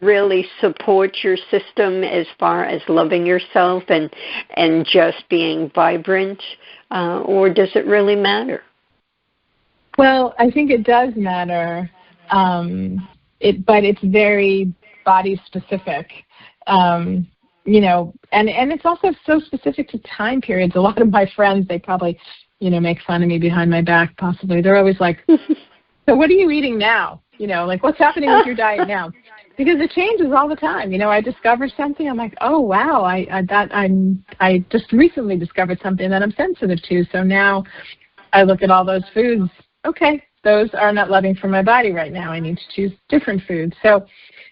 Speaker 2: really support your system as far as loving yourself and just being vibrant, or does it really matter?
Speaker 3: Well, I think it does matter, but it's very body specific. And it's also so specific to time periods. A lot of my friends, they probably, make fun of me behind my back, possibly. They're always like, so what are you eating now? What's happening with your diet now? Because it changes all the time. I discover something, I'm like, oh, wow, I just recently discovered something that I'm sensitive to. So now I look at all those foods. Okay, those are not loving for my body right now. I need to choose different foods. So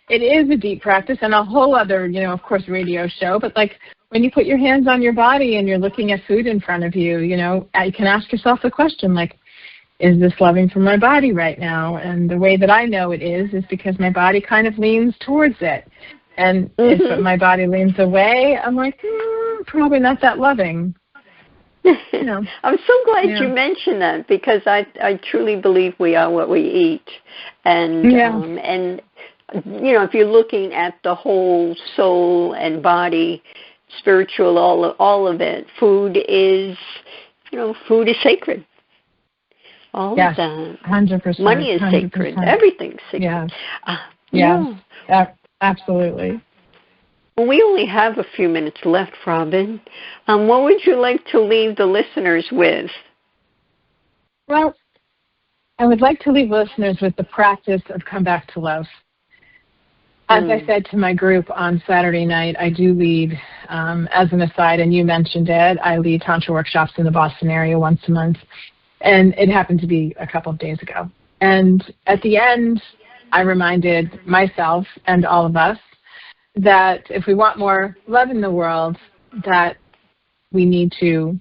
Speaker 3: it is a deep practice and a whole other, of course, radio show. But when you put your hands on your body and you're looking at food in front of you, you can ask yourself the question, is this loving for my body right now? And the way that I know it is because my body kind of leans towards it. And if my body leans away, I'm like, probably not that loving.
Speaker 2: I'm so glad you mentioned that, because I truly believe we are what we eat. And if you're looking at the whole soul and body, spiritual, all of it, food is sacred. All of that.
Speaker 3: 100%.
Speaker 2: Money is 100%. Sacred. Everything's sacred.
Speaker 3: Yes, absolutely.
Speaker 2: Well, we only have a few minutes left, Robyn. What would you like to leave the listeners with?
Speaker 3: Well, I would like to leave listeners with the practice of come back to love. As I said to my group on Saturday night, I do lead, as an aside, and you mentioned it, I lead Tantra workshops in the Boston area once a month, and it happened to be a couple of days ago. And at the end, I reminded myself and all of us that if we want more love in the world, that we need to,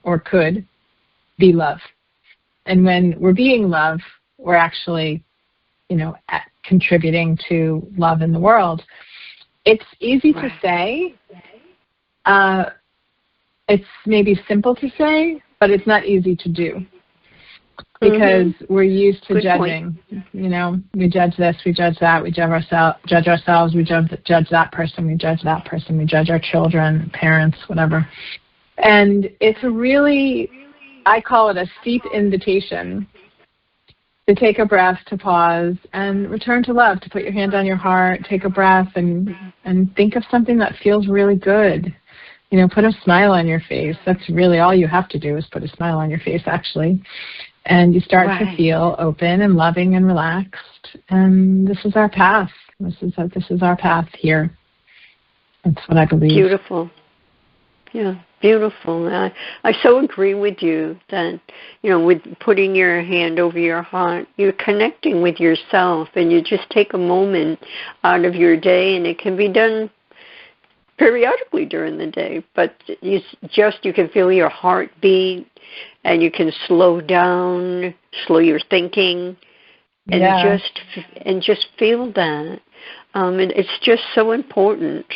Speaker 3: or could, be love. And when we're being love, we're actually, contributing to love in the world. It's easy to say. It's maybe simple to say, but it's not easy to do. Because we're used to judging. We judge this, we judge that, we judge ourselves, we judge that person, we judge that person, we judge our children, parents, whatever. And it's a really I call it a steep invitation to take a breath, to pause, and return to love, to put your hand on your heart, take a breath, and think of something that feels really good. You know, put a smile on your face. That's really all you have to do is put a smile on your face, actually. And you start to feel open and loving and relaxed. And this is our path. This is our path here. That's what I believe.
Speaker 2: Beautiful. Yeah, beautiful. I so agree with you that, you know, with putting your hand over your heart, you're connecting with yourself, and you just take a moment out of your day, and it can be done periodically during the day, but you can feel your heartbeat, and you can slow down, slow your thinking, and just feel that. And it's just so important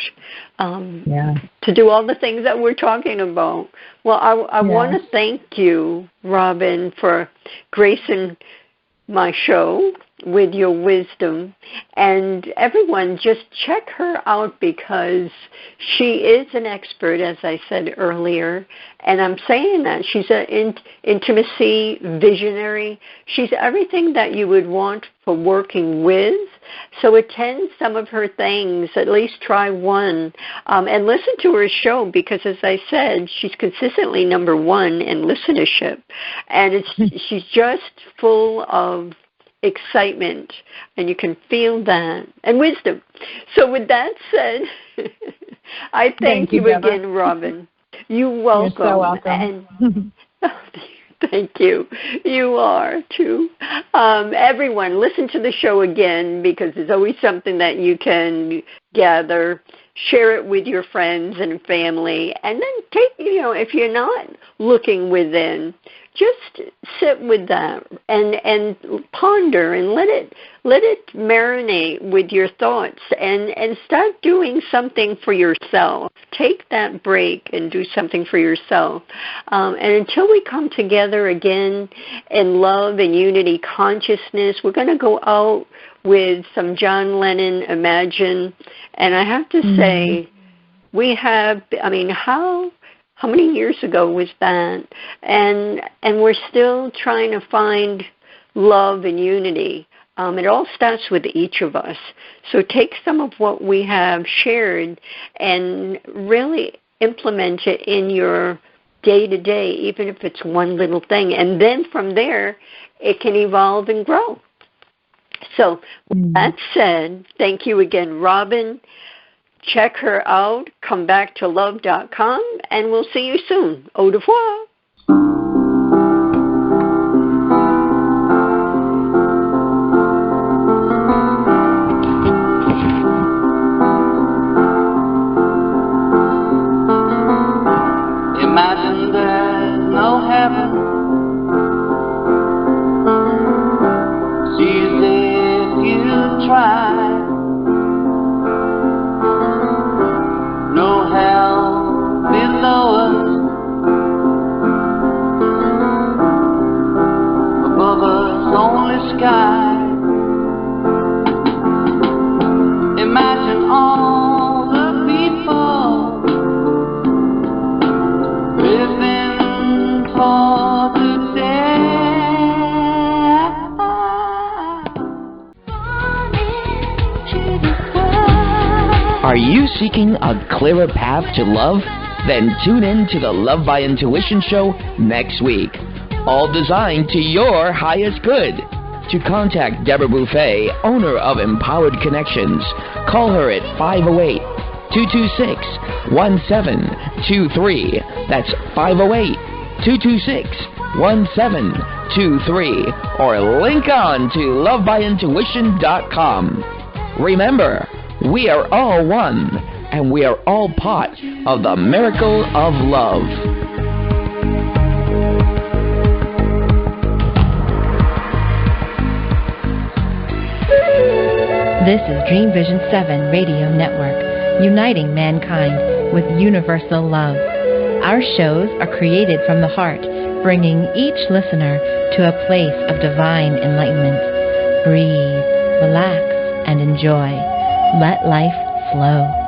Speaker 2: to do all the things that we're talking about. Well, I want to thank you, Robyn, for gracing my show with your wisdom. And everyone, just check her out, because she is an expert, as I said earlier. And I'm saying that she's an intimacy visionary. She's everything that you would want for working with. So attend some of her things, at least try one, and listen to her show, because, as I said, she's consistently number one in listenership. And she's just full of excitement, and you can feel that, and wisdom. So with that said, I thank you again, Robyn. You're welcome.
Speaker 3: You're so welcome.
Speaker 2: And thank you. You are, too. Everyone, listen to the show again, because there's always something that you can gather. Share it with your friends and family. And then if you're not looking within, just sit with that and ponder and let it marinate with your thoughts, and start doing something for yourself. Take that break and do something for yourself. And until we come together again in love and unity consciousness, we're going to go out with some John Lennon, Imagine. And I have to say, we have, how many years ago was that? And we're still trying to find love and unity. It all starts with each of us. So take some of what we have shared and really implement it in your day-to-day, even if it's one little thing. And then from there, it can evolve and grow. So with that said, thank you again, Robyn. Check her out, comebacktolove.com, and we'll see you soon. Au revoir.
Speaker 12: Imagine there's no heaven. See if you try. No hell below us, above us only sky. Imagine all the people living for today.
Speaker 1: Are you seeking a clearer path to love? Then tune in to the Love by Intuition show next week. All designed to your highest good. To contact Deborah Beauvais, owner of Empowered Connections, call her at 508-226-1723. That's 508-226-1723. Or link on to lovebyintuition.com. Remember, we are all one, and we are all part of the miracle of love.
Speaker 8: This is Dreamvision 7 Radio Network, uniting mankind with universal love. Our shows are created from the heart, bringing each listener to a place of divine enlightenment. Breathe, relax, and enjoy. Let life flow.